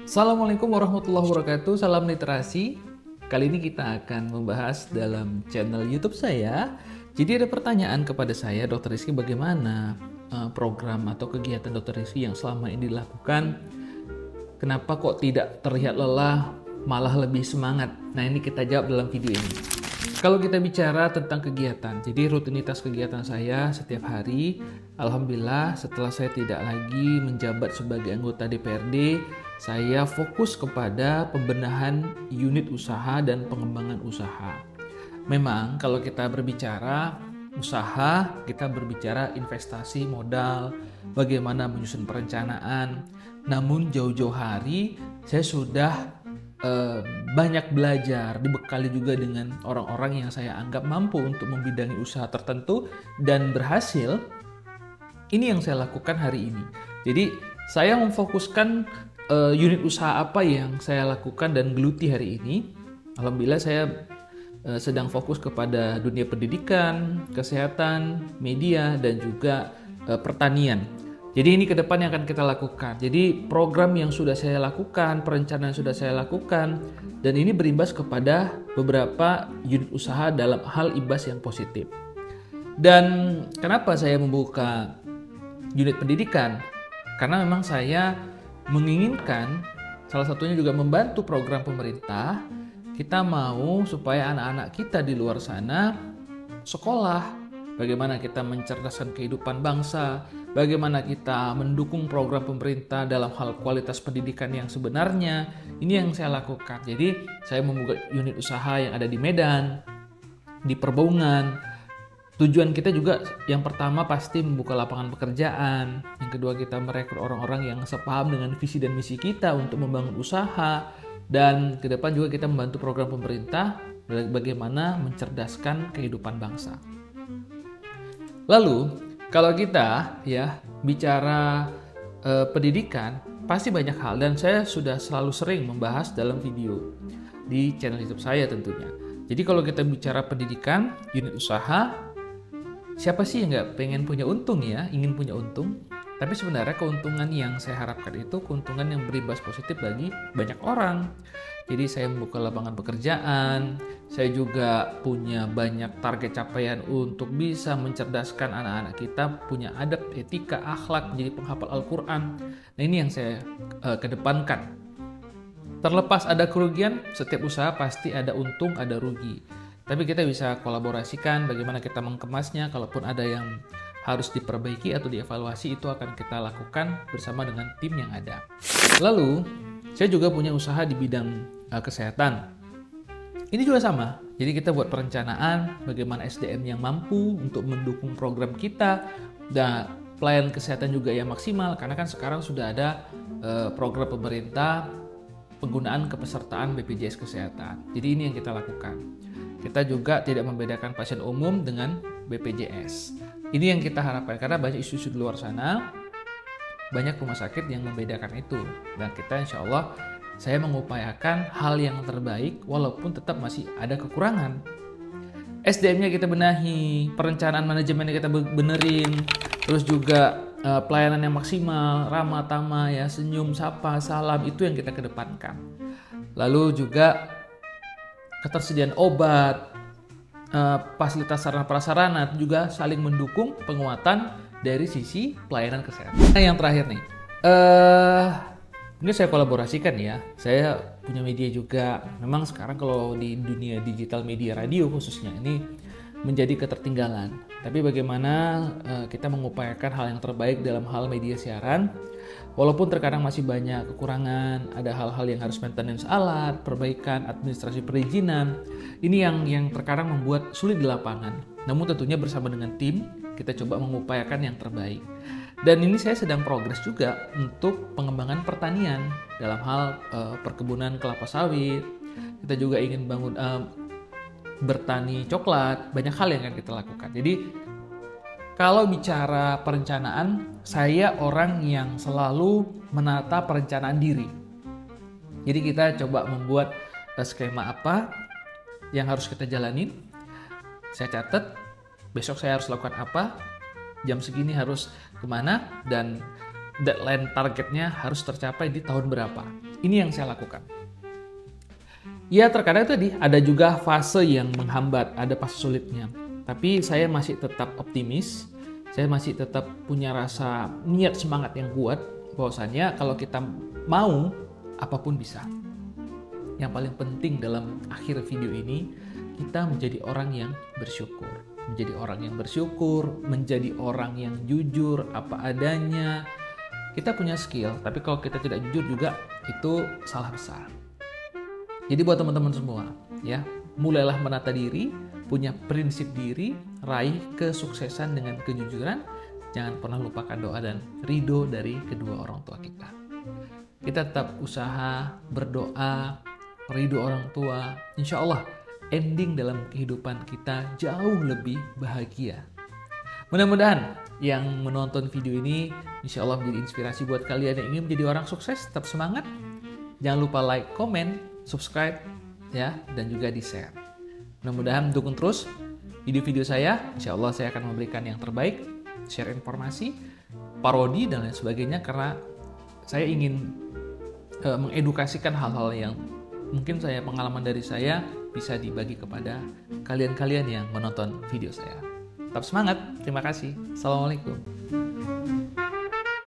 Assalamualaikum warahmatullahi wabarakatuh, salam literasi. Kali ini kita akan membahas dalam channel YouTube saya. Jadi ada pertanyaan kepada saya, Dr. Rizky, bagaimana program atau kegiatan Dr. Rizky yang selama ini dilakukan? Kenapa kok tidak terlihat lelah, malah lebih semangat? Nah, ini kita jawab dalam video ini. Kalau kita bicara tentang kegiatan, jadi rutinitas kegiatan saya setiap hari, alhamdulillah setelah saya tidak lagi menjabat sebagai anggota DPRD, saya fokus kepada pembenahan unit usaha dan pengembangan usaha. Memang kalau kita berbicara usaha, kita berbicara investasi modal, bagaimana menyusun perencanaan. Namun jauh-jauh hari saya sudah banyak belajar, dibekali juga dengan orang-orang yang saya anggap mampu untuk membidangi usaha tertentu dan berhasil. Ini yang saya lakukan hari ini. Jadi saya memfokuskan unit usaha apa yang saya lakukan dan geluti hari ini. Alhamdulillah saya sedang fokus kepada dunia pendidikan, kesehatan, media, dan juga pertanian. Jadi ini ke depan yang akan kita lakukan. Jadi program yang sudah saya lakukan, perencanaan yang sudah saya lakukan, dan ini berimbas kepada beberapa unit usaha dalam hal imbas yang positif. Dan kenapa saya membuka unit pendidikan? Karena memang saya menginginkan, salah satunya juga membantu program pemerintah, kita mau supaya anak-anak kita di luar sana sekolah, bagaimana kita mencerdaskan kehidupan bangsa, bagaimana kita mendukung program pemerintah dalam hal kualitas pendidikan yang sebenarnya. Ini yang saya lakukan. Jadi saya membuka unit usaha yang ada di Medan, di Perbaungan. Tujuan kita juga yang pertama pasti membuka lapangan pekerjaan. Yang kedua kita merekrut orang-orang yang sepaham dengan visi dan misi kita untuk membangun usaha. Dan ke depan juga kita membantu program pemerintah bagaimana mencerdaskan kehidupan bangsa. Lalu kalau kita bicara pendidikan, pasti banyak hal dan saya sudah selalu sering membahas dalam video di channel YouTube saya tentunya. Jadi kalau kita bicara pendidikan, unit usaha, siapa sih yang nggak pengen punya untung ya, ingin punya untung? Tapi sebenarnya keuntungan yang saya harapkan itu keuntungan yang berimbas positif bagi banyak orang. Jadi saya membuka lapangan pekerjaan, saya juga punya banyak target capaian untuk bisa mencerdaskan anak-anak kita, punya adab, etika, akhlak, menjadi penghafal Al-Quran. Nah ini yang saya kedepankan. Terlepas ada kerugian, setiap usaha pasti ada untung, ada rugi. Tapi kita bisa kolaborasikan bagaimana kita mengemasnya, kalaupun ada yang harus diperbaiki atau dievaluasi, itu akan kita lakukan bersama dengan tim yang ada. Lalu, saya juga punya usaha di bidang kesehatan. Ini juga sama. Jadi kita buat perencanaan bagaimana SDM yang mampu untuk mendukung program kita, dan pelayanan kesehatan juga yang maksimal, karena kan sekarang sudah ada program pemerintah penggunaan kepesertaan BPJS Kesehatan. Jadi ini yang kita lakukan. Kita juga tidak membedakan pasien umum dengan BPJS. Ini yang kita harapkan karena banyak isu-isu di luar sana, banyak rumah sakit yang membedakan itu. Dan kita insya Allah, saya mengupayakan hal yang terbaik walaupun tetap masih ada kekurangan. SDM-nya kita benahi, perencanaan manajemennya kita benerin, terus juga pelayanan yang maksimal, ramah tamah, senyum, sapa, salam, itu yang kita kedepankan. Lalu juga ketersediaan obat, fasilitas sarana prasarana juga saling mendukung penguatan dari sisi pelayanan kesehatan. Nah, yang terakhir nih, ini saya kolaborasikan ya. Saya punya media juga. Memang sekarang kalau di dunia digital media radio khususnya ini menjadi ketertinggalan. Tapi bagaimana kita mengupayakan hal yang terbaik dalam hal media siaran. Walaupun terkadang masih banyak kekurangan, ada hal-hal yang harus maintenance alat, perbaikan, administrasi perizinan. Ini yang terkadang membuat sulit di lapangan. Namun tentunya bersama dengan tim, kita coba mengupayakan yang terbaik. Dan ini saya sedang progres juga untuk pengembangan pertanian dalam hal perkebunan kelapa sawit. Kita juga ingin bangun bertani coklat, banyak hal yang akan kita lakukan. Jadi kalau bicara perencanaan, saya orang yang selalu menata perencanaan diri. Jadi kita coba membuat skema apa yang harus kita jalanin. Saya catat, besok saya harus lakukan apa, jam segini harus kemana, dan deadline targetnya harus tercapai di tahun berapa. Ini yang saya lakukan. Ya terkadang tadi ada juga fase yang menghambat, ada fase sulitnya. Tapi saya masih tetap optimis, saya masih tetap punya rasa niat semangat yang kuat, bahwasannya kalau kita mau, apapun bisa. Yang paling penting dalam akhir video ini, kita menjadi orang yang bersyukur. Menjadi orang yang bersyukur, menjadi orang yang jujur, apa adanya. Kita punya skill, tapi kalau kita tidak jujur juga, itu salah besar. Jadi buat teman-teman semua, ya, mulailah menata diri, punya prinsip diri, raih kesuksesan dengan kejujuran. Jangan pernah lupakan doa dan ridho dari kedua orang tua kita. Kita tetap usaha, berdoa, ridho orang tua. Insya Allah, ending dalam kehidupan kita jauh lebih bahagia. Mudah-mudahan yang menonton video ini insya Allah menjadi inspirasi buat kalian yang ingin menjadi orang sukses. Tetap semangat. Jangan lupa like, komen, subscribe, ya, dan juga di-share. Mudah-mudahan dukung terus video-video saya. Insya Allah saya akan memberikan yang terbaik, share informasi, parodi, dan lain sebagainya, karena saya ingin mengedukasikan hal-hal yang mungkin pengalaman dari saya bisa dibagi kepada kalian-kalian yang menonton video saya. Tetap semangat, terima kasih. Assalamualaikum.